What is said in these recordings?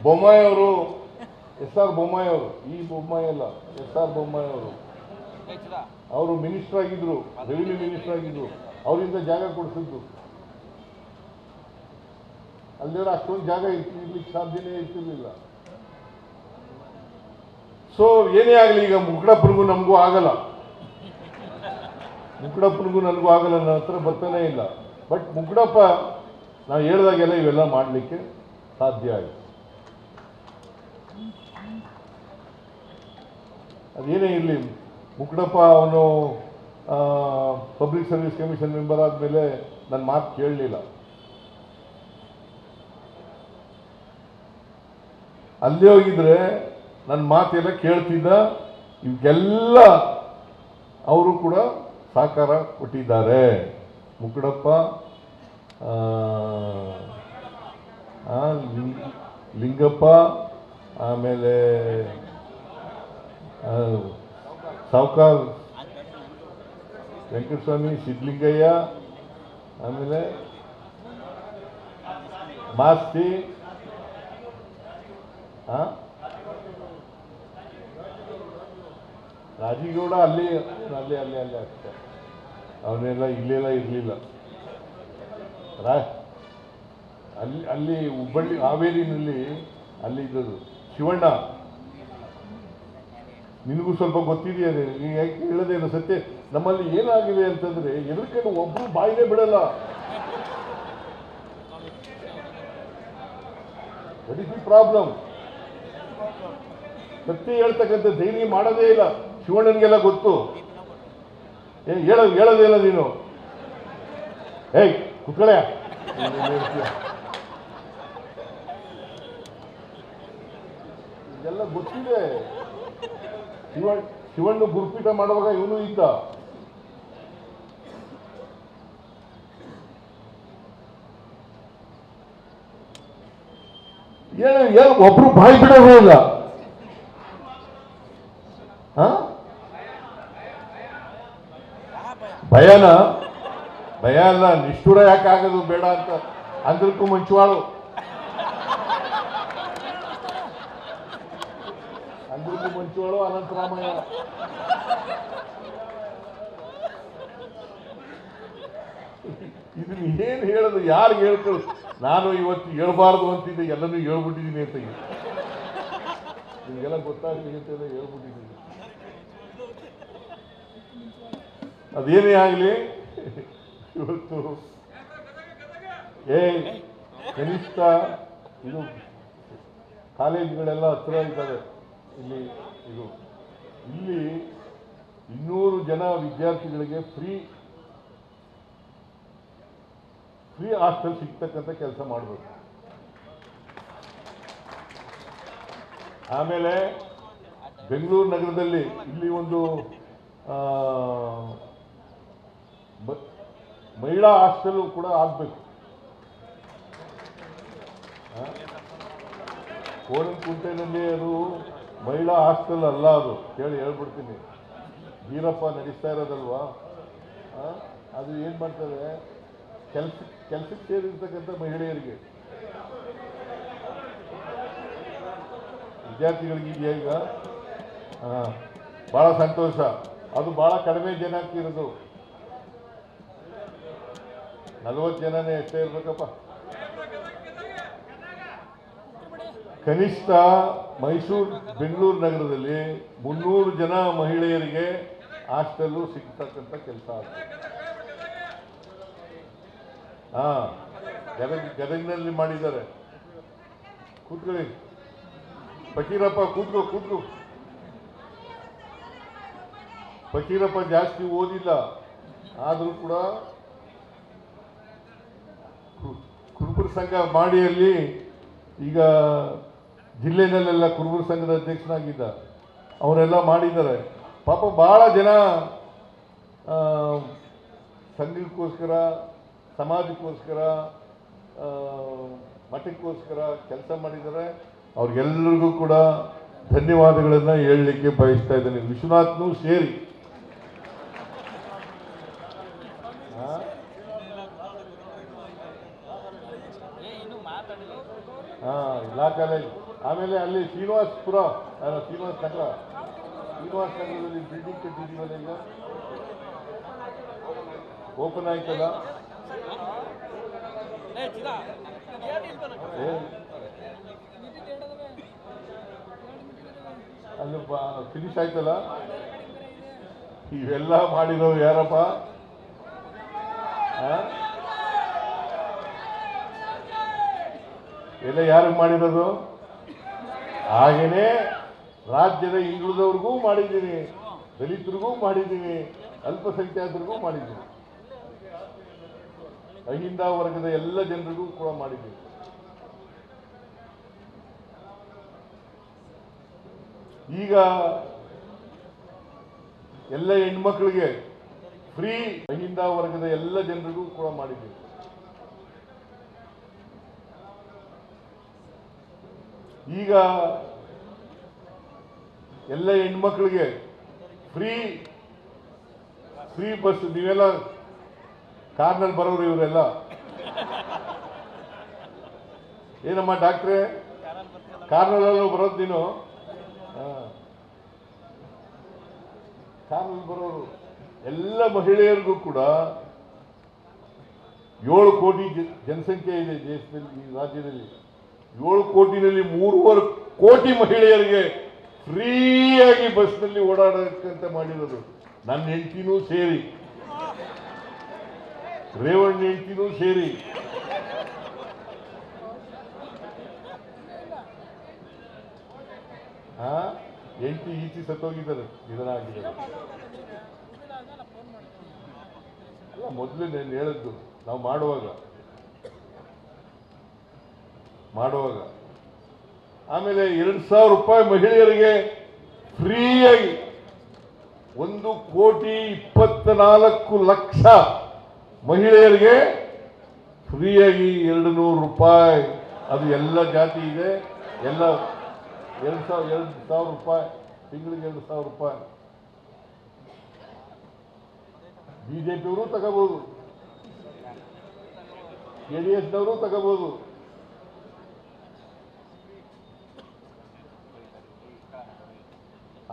ಬೊಮ್ಮಾಯಿ ಅವರು SR ಬೊಮ್ಮಾಯಿ ಅವರು, ಈ ಬೊಮ್ಮಾಯಿ ಅಲ್ಲ, SR ಬೊಮ್ಮಾಯಿ ಅವರು ಮಿನಿಸ್ಟರ್ ಆಗಿದ್ರು, ರೆವಿನ್ಯೂ ಮಿನಿಸ್ಟರ್ ಆಗಿದ್ರು, ಅವರಿಂದ ಜಾಗ ಕೊಡಿಸಿದ್ದು. ಅಲ್ಲಿರೋ ಅಷ್ಟೊಂದು ಜಾಗ ಇರ್ಲಿಕ್ಕೆ ಸಾಧ್ಯನೇ ಇರ್ತಿರ್ಲಿಲ್ಲ. ಸೊ ಏನೇ ಆಗಲಿ, ಈಗ ಮುಕುಡಪ್ಪನಿಗೂ ನಮಗೂ ಆಗಲ್ಲ, ಮುಕುಡಪ್ಪನಿಗೂ ನನಗೂ ಆಗಲ್ಲ, ನನ್ನ ಹತ್ರ ಬರ್ತಾನೆ ಇಲ್ಲ. ಬಟ್ ಮುಕುಡಪ್ಪ ನಾವು ಹೇಳಿದಾಗೆಲ್ಲ ಇವೆಲ್ಲ ಮಾಡಲಿಕ್ಕೆ ಸಾಧ್ಯ ಆಯಿತು. ಅದೇನೇ ಇರಲಿ, ಮುಕುಡಪ್ಪ ಅವನು ಪಬ್ಲಿಕ್ ಸರ್ವಿಸ್ ಕಮಿಷನ್ ಮೆಂಬರ್ ಆದಮೇಲೆ ನನ್ನ ಮಾತು ಕೇಳಲಿಲ್ಲ. ಅಲ್ಲೇ ಹೋಗಿದ್ರೆ ನನ್ನ ಮಾತೆಲ್ಲ ಕೇಳ್ತಿದ್ದ. ಇವಕ್ಕೆಲ್ಲ ಅವರು ಕೂಡ ಸಹಕಾರ ಕೊಟ್ಟಿದ್ದಾರೆ. ಮುಕುಡಪ್ಪ, ಲಿಂಗಪ್ಪ, ಆಮೇಲೆ ಸಾವ್ಕಾರ್ ವೆಂಕಟಸ್ವಾಮಿ, ಸಿದ್ಧಲಿಂಗಯ್ಯ, ಆಮೇಲೆ ಮಾಸ್ತಿ, ರಾಜೀಗೌಡ ಅಲ್ಲೇ ಅಷ್ಟೇ, ಅವನ್ನೆಲ್ಲ ಇಲ್ಲೆಲ್ಲ ಇರಲಿಲ್ಲ. ಅಲ್ಲಿ ಹುಬ್ಬಳ್ಳಿ ಹಾವೇರಿನಲ್ಲಿ ಅಲ್ಲಿ ಇದ್ದದ್ದು ಶಿವಣ್ಣ, ನಿನಗೂ ಸ್ವಲ್ಪ ಗೊತ್ತಿದೆಯಾ? ಯಾಕೆ ಹೇಳದೇ ಇಲ್ಲ ಸತ್ಯ. ನಮ್ಮಲ್ಲಿ ಏನಾಗಿದೆ ಅಂತಂದ್ರೆ ಎದರ್ಕೊಂಡು ಒಬ್ರು ಬಾಯಿನೇ ಬಿಡಲ್ಲ. That is the problem. ಸತ್ಯ ಹೇಳ್ತಕ್ಕಂಥ ಧೈರ್ಯ ಮಾಡೋದೇ ಇಲ್ಲ. ಶಿವಣ್ಣನಿಗೆಲ್ಲ ಗೊತ್ತು. ಹೇಳೋದೇ ಇಲ್ಲ ನೀನು. ಏಯ್ ಕುತ್ಕಳೆ, ಇದೆಲ್ಲ ಗೊತ್ತಿದೆ. ಶಿವಣ್ಣ ಗುರುಪೀಠ ಮಾಡುವಾಗ ಇವನು ಇದ್ದ. ಒಬ್ರು ಬಾಯಿ ಬಿಡೋದೇ ಇಲ್ಲ. ಭಯ ಅಲ್ಲ, ನಿಷ್ಠುರ ಯಾಕಾಗದು ಬೇಡ ಅಂತ ಅಂದ್ರಕ್ಕೂ ಮುಂಚುವಾಳು, ಅನಂತರಾಮಯ್ಯ. ಇದನ್ನ ಏನ್ ಹೇಳೋದು, ಯಾರಿಗೆ ಹೇಳ್ಕೊಳ್ಳೋದು? ನಾನು ಇವತ್ತು ಹೇಳ್ಬಾರ್ದು ಅಂತಿದ್ದೆ, ಎಲ್ಲನೂ ಹೇಳ್ಬಿಟ್ಟಿದ್ದೀನಿ ಅಂತ. ನಿಮಗೆಲ್ಲ ಗೊತ್ತಾಗಲಿ ಅಂತ ಹೇಳ್ಬಿಟ್ಟಿದ್ದೀನಿ. ಅದೇನೇ ಆಗಲಿ, ಇವತ್ತು ಕನಿಷ್ಠ ಇದು ಕಾಲೇಜುಗಳೆಲ್ಲ ಹತ್ರ ಇದ್ದಾವೆ. ಇಲ್ಲಿ 200 ಜನ ವಿದ್ಯಾರ್ಥಿಗಳಿಗೆ ಫ್ರೀ ಹಾಸ್ಟೆಲ್ ಸಿಗ್ತಕ್ಕಂಥ ಕೆಲಸ ಮಾಡಬೇಕು. ಆಮೇಲೆ ಬೆಂಗಳೂರು ನಗರದಲ್ಲಿ ಇಲ್ಲಿ ಒಂದು ಮಹಿಳಾ ಹಾಸ್ಟೆಲ್ ಕೂಡ ಆಗಬೇಕು. ಕೋಣನಕುಂಟೆನಲ್ಲಿ ಅದು ಮಹಿಳಾ ಹಾಸ್ಟೆಲ್ ಅಲ್ಲ, ಅದು ಹೇಳ್ಬಿಡ್ತೀನಿ. ವೀರಪ್ಪ ನಡೆಸ್ತಾ ಇರೋದಲ್ವಾ, ಅದು ಏನು ಮಾಡ್ತಾರೆ, ಕೆಲಸಕ್ಕೆ ಸೇರಿರ್ತಕ್ಕಂಥ ಮಹಿಳೆಯರಿಗೆ, ವಿದ್ಯಾರ್ಥಿಗಳಿಗಿದೆಯಾ ಈಗ? ಭಾಳ ಸಂತೋಷ. ಅದು ಭಾಳ ಕಡಿಮೆ ಜನಕ್ಕೆ ಇರೋದು, 40 ಜನನೇ ಎಷ್ಟೇ ಇರ್ಬೇಕಪ್ಪ. ಕನಿಷ್ಠ ಬೆಂಗಳೂರು ನಗರದಲ್ಲಿ 300 ಜನ ಮಹಿಳೆಯರಿಗೆ ಹಾಸ್ಟೆಲ್ಲು ಸಿಗ್ತಕ್ಕಂಥ ಕೆಲಸ ಆಗುತ್ತೆ. ಗದಗಿನಲ್ಲಿ ಮಾಡಿದ್ದಾರೆ. ಕೂತ್ಕೊಳ್ಳಿ ಫಕೀರಪ್ಪ, ಕೂತ್ಕೋ. ಫಕೀರಪ್ಪ ಜಾಸ್ತಿ ಓದಿಲ್ಲ, ಆದರೂ ಕೂಡ ಕುರುಬರ ಸಂಘ ಮಾಡಿಯಲ್ಲಿ ಈಗ ಜಿಲ್ಲೆನಲ್ಲೆಲ್ಲ ಕುರುಬರ ಸಂಘದ ಅಧ್ಯಕ್ಷನಾಗಿದ್ದ. ಅವರೆಲ್ಲ ಮಾಡಿದ್ದಾರೆ. ಪಾಪ ಭಾಳ ಜನ ಸಂಘಕ್ಕೋಸ್ಕರ, ಸಮಾಜಕ್ಕೋಸ್ಕರ, ಮಠಕ್ಕೋಸ್ಕರ ಕೆಲಸ ಮಾಡಿದ್ದಾರೆ. ಅವ್ರಿಗೆಲ್ಲರಿಗೂ ಕೂಡ ಧನ್ಯವಾದಗಳನ್ನು ಹೇಳಲಿಕ್ಕೆ ಬಯಸ್ತಾ ಇದ್ದೇನೆ. ವಿಶ್ವನಾಥ್ನೂ ಸೇರಿ. ಹಾಂ ಲಾ ಕಾಲೇಜ್. ಆಮೇಲೆ ಅಲ್ಲಿ ಶ್ರೀನಿವಾಸ್ ನಗರದಲ್ಲಿ ಬಿಲ್ಡಿಂಗ್ ಕಟ್ಟಿದ್ದೀವಲ್ಲ ಈಗ, ಓಪನ್ ಆಯ್ತಲ್ಲ, ಅಲ್ಲಿ ಫಿನಿಶ್ ಆಯ್ತಲ್ಲ. ಇವೆಲ್ಲ ಮಾಡಿರೋರು ಯಾರಪ್ಪ? ಎಲ್ಲ ಯಾರಿಗೆ ಮಾಡಿರೋದು? ಹಾಗೇನೆ ರಾಜ್ಯದ ಹಿಂದುಳಿದವ್ರಿಗೂ ಮಾಡಿದ್ದೀನಿ, ದಲಿತರಿಗೂ ಮಾಡಿದ್ದೀನಿ, ಅಲ್ಪಸಂಖ್ಯಾತರಿಗೂ ಮಾಡಿದ್ದೀನಿ, ಅಹಿಂದ ವರ್ಗದ ಎಲ್ಲ ಜನರಿಗೂ ಕೂಡ ಮಾಡಿದ್ದೀನಿ. ಈಗ ಎಲ್ಲ ಹೆಣ್ಮಕ್ಳಿಗೆ ಫ್ರೀ, ಅಹಿಂದ ವರ್ಗದ ಎಲ್ಲ ಜನರಿಗೂ ಕೂಡ ಮಾಡಿದ್ದೀನಿ. ಈಗ ಎಲ್ಲ ಹೆಣ್ಮಕ್ಳಿಗೆ ಫ್ರೀ ಬಸ್. ನೀವೆಲ್ಲ ಕಾರ್ನಲ್ಲಿ ಬರೋರು, ಇವರೆಲ್ಲ ಏನಮ್ಮ ಡಾಕ್ಟ್ರೇ ಕಾರ್ನಲ್ಲೆಲ್ಲ ಬರೋದು ನೀನು? ಕಾರ್ನಲ್ಲಿ ಬರೋರು ಎಲ್ಲ ಮಹಿಳೆಯರಿಗೂ ಕೂಡ 7 ಕೋಟಿ ಜನಸಂಖ್ಯೆ ಇದೆ ದೇಶದಲ್ಲಿ, ಈ ರಾಜ್ಯದಲ್ಲಿ 7 ಕೋಟಿನಲ್ಲಿ 3.25 ಕೋಟಿ ಮಹಿಳೆಯರಿಗೆ ಫ್ರೀಯಾಗಿ ಬಸ್ನಲ್ಲಿ ಓಡಾಡಕ್ಕಂತ ಮಾಡಿರೋದು. ನನ್ನ ಹೆಂಡತಿನೂ ಸೇರಿ, ರೇವಣ್ಣ ಹೆಂಡತಿನೂ ಸೇರಿ. ಹೆಂಡತಿ ಈಚಿ ಸತ್ತೋಗಿದ್ದಾರೆ, ನಿಧನ ಆಗಿದ್ದಾರೆ. ಅಲ್ಲ, ಮೊದಲೇ ನಾನು ಹೇಳಿದ್ದು, ನಾವು ಮಾಡುವಾಗ ಆಮೇಲೆ 2,000 ರೂಪಾಯಿ ಮಹಿಳೆಯರಿಗೆ ಫ್ರೀಯಾಗಿ, 1,24,00,000 ಮಹಿಳೆಯರಿಗೆ ಫ್ರೀಯಾಗಿ 200 ರೂಪಾಯಿ. ಅದು ಎಲ್ಲ ಜಾತಿ ಇದೆ, ಎಲ್ಲ 2,000 ರೂಪಾಯಿ ತಿಂಗಳಿಗೆ, 2,000 ರೂಪಾಯಿ. ಬಿಜೆಪಿಯವರು ತಗೋಬಹುದು, JDSನವರು ತಗೋಬಹುದು.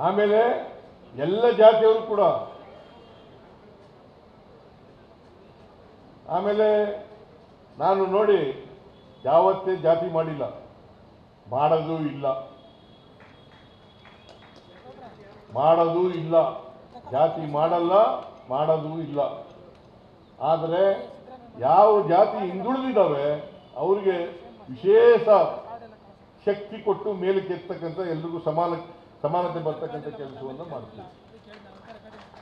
ಆಮೇಲೆ ಎಲ್ಲ ಜಾತಿಯವರು ಕೂಡ. ಆಮೇಲೆ ನಾನು ನೋಡಿ ಯಾವತ್ತೇ ಜಾತಿ ಮಾಡಿಲ್ಲ, ಮಾಡೋದು ಇಲ್ಲ, ಜಾತಿ ಮಾಡಲ್ಲ, ಮಾಡೋದು ಇಲ್ಲ. ಆದರೆ ಯಾವ ಜಾತಿ ಹಿಂದುಳಿದಿದ್ದಾವೆ ಅವರಿಗೆ ವಿಶೇಷ ಶಕ್ತಿ ಕೊಟ್ಟು ಮೇಲಕ್ಕೆ ಎತ್ತಕ್ಕಂಥ, ಎಲ್ರಿಗೂ ಸಮಾನತೆ ಬರ್ತಕ್ಕಂಥ ಕೆಲಸವನ್ನು ಮಾಡ್ತೀವಿ.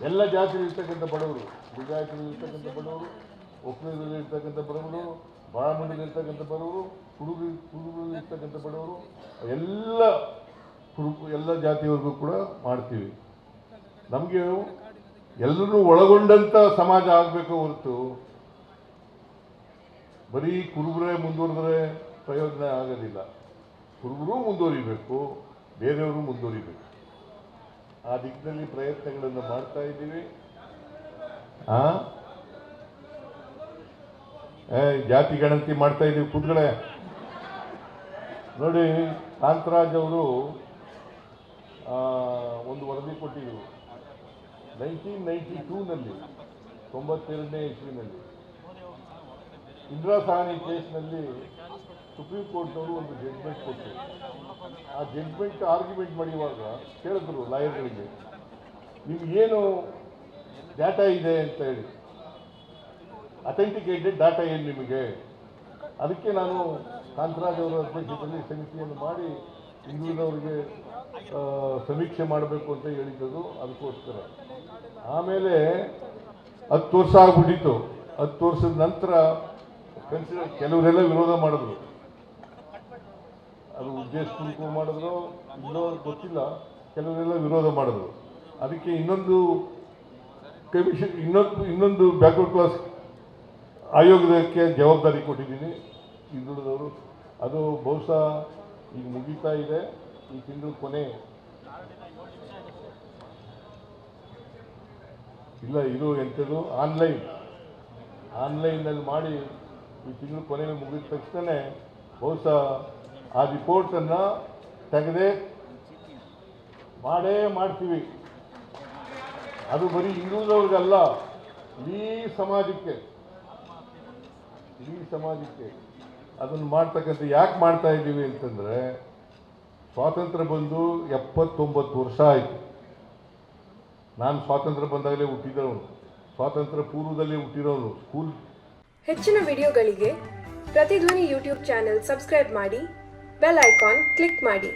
ಎಲ್ಲ ಜಾತಿಯಲ್ಲಿ ಇರ್ತಕ್ಕಂಥ ಬಡವರು, ಲಿಂಗಾಯತರಲ್ಲಿ ಇರ್ತಕ್ಕಂಥ ಬಡವರು, ಒಕ್ಕಲಿಗರಲ್ಲಿ ಇರ್ತಕ್ಕಂಥ ಬಡವರು, ಬ್ರಾಹ್ಮಣರಲ್ಲಿ ಇರ್ತಕ್ಕಂಥ ಬಡವರು, ಕುರುಬರಲ್ಲಿ ಇರ್ತಕ್ಕಂಥ ಬಡವರು, ಎಲ್ಲ ಜಾತಿಯವರೆಗೂ ಕೂಡ ಮಾಡ್ತೀವಿ. ನಮಗೆ ಎಲ್ಲರೂ ಒಳಗೊಂಡಂಥ ಸಮಾಜ ಆಗಬೇಕು ಹೊರತು ಬರೀ ಕುರುಬರೇ ಮುಂದುವರೆದ್ರೆ ಪ್ರಯೋಜನ ಆಗೋದಿಲ್ಲ. ಕುರುಬರು ಮುಂದುವರಿಬೇಕು, ಬೇರೆಯವರು ಮುಂದುವರಿಬೇಕು. ಆ ದಿಕ್ಕಿನಲ್ಲಿ ಪ್ರಯತ್ನಗಳನ್ನು ಮಾಡ್ತಾ ಇದ್ದೀವಿ. ಜಾತಿ ಗಣತಿ ಮಾಡ್ತಾ ಇದ್ದೀವಿ. ಕೂತ್ಗಡೆ ನೋಡಿ, ಕಾಂತರಾಜ್ ಅವರು ಒಂದು ವರದಿ ಕೊಟ್ಟಿದ್ರು 1992ನಲ್ಲಿ, 92ನೇ ಇಸ್ವಿನಲ್ಲಿ ಇಂದಿರಾ ಸಾಹನಿ ಕೇಸ್ನಲ್ಲಿ ಸುಪ್ರೀಂ ಕೋರ್ಟ್ನವರು ಒಂದು ಜಡ್ಜ್ಮೆಂಟ್ ಕೊಟ್ಟರು. ಆ ಜಡ್ಜ್ಮೆಂಟ್ ಆರ್ಗ್ಯುಮೆಂಟ್ ಮಾಡುವಾಗ ಕೇಳಿದ್ರು ಲಾಯರ್ಗಳಿಗೆ, ನಿಮ್ಗೇನು ಡಾಟಾ ಇದೆ ಅಂತ ಹೇಳಿ, ಅಥೆಂಟಿಕೇಟೆಡ್ ಡಾಟಾ ಏನು ನಿಮಗೆ? ಅದಕ್ಕೆ ನಾನು ಕಾಂತರಾಜ್ ಅವರ ಅಧ್ಯಕ್ಷತೆಯಲ್ಲಿ ಸಮಿತಿಯನ್ನು ಮಾಡಿ ಹಿಂದುಳಿದವರಿಗೆ ಸಮೀಕ್ಷೆ ಮಾಡಬೇಕು ಅಂತ ಹೇಳಿದ್ದು ಅದಕ್ಕೋಸ್ಕರ. ಆಮೇಲೆ 10 ವರ್ಷ ಆಗ್ಬಿಟ್ಟಿತ್ತು. 10 ವರ್ಷದ ನಂತರ ಕೆಲವರೆಲ್ಲ ವಿರೋಧ ಮಾಡಿದ್ರು. ಅದು ಉದ್ದೇಶಪೂರ್ವಕ ಮಾಡಿದ್ರು ಇನ್ನೋ ಗೊತ್ತಿಲ್ಲ, ಕೆಲವರೆಲ್ಲ ವಿರೋಧ ಮಾಡಿದ್ರು. ಅದಕ್ಕೆ ಇನ್ನೊಂದು ಕಮಿಷನ್, ಇನ್ನೊಂದು ಬ್ಯಾಕ್ವರ್ಡ್ ಕ್ಲಾಸ್ ಆಯೋಗಕ್ಕೆ ಜವಾಬ್ದಾರಿ ಕೊಟ್ಟಿದ್ದೀನಿ ಹಿಂದುಳಿದವರು. ಅದು ಬಹುಶಃ ಈಗ ಮುಗೀತಾ ಇದೆ, ಈ ತಿಂಗಳು ಕೊನೆ ಇಲ್ಲ, ಇದು ಎಂಥದ್ದು ಆನ್ಲೈನ್ನಲ್ಲಿ ಮಾಡಿ ಈ ತಿಂಗಳು ಕೊನೆಗೆ ಮುಗಿದ ತಕ್ಷಣ ಬಹುಶಃ ಆ ರಿಪೋರ್ಟನ್ನು ತೆಗೆದೇ ಮಾಡ್ತೀವಿ. ಅದು ಬರೀ ಹಿಂದುಳಿದವ್ರಿಗಲ್ಲ, ಇಡೀ ಸಮಾಜಕ್ಕೆ ಅದನ್ನು ಮಾಡ್ತಕ್ಕಂಥ ಯಾಕೆ ಮಾಡ್ತಾ ಇದ್ದೀವಿ ಅಂತಂದರೆ, ಸ್ವಾತಂತ್ರ್ಯ ಬಂದು 79 ವರ್ಷ ಆಯಿತು. ನಾನು ಸ್ವಾತಂತ್ರ್ಯ ಬಂದಾಗಲೇ ಹುಟ್ಟಿದವನು, ಸ್ವಾತಂತ್ರ್ಯ ಪೂರ್ವದಲ್ಲೇ ಹುಟ್ಟಿರೋನು. ಸ್ಕೂಲ್ ಹೆಚ್ಚಿನ ವಿಡಿಯೋಗಳಿಗೆ ಪ್ರತಿಧ್ವನಿ ಯೂಟ್ಯೂಬ್ ಚಾನೆಲ್ ಸಬ್ಸ್ಕ್ರೈಬ್ ಮಾಡಿ, ಬೆಲ್ ಐಕಾನ್ ಕ್ಲಿಕ್ ಮಾಡಿ.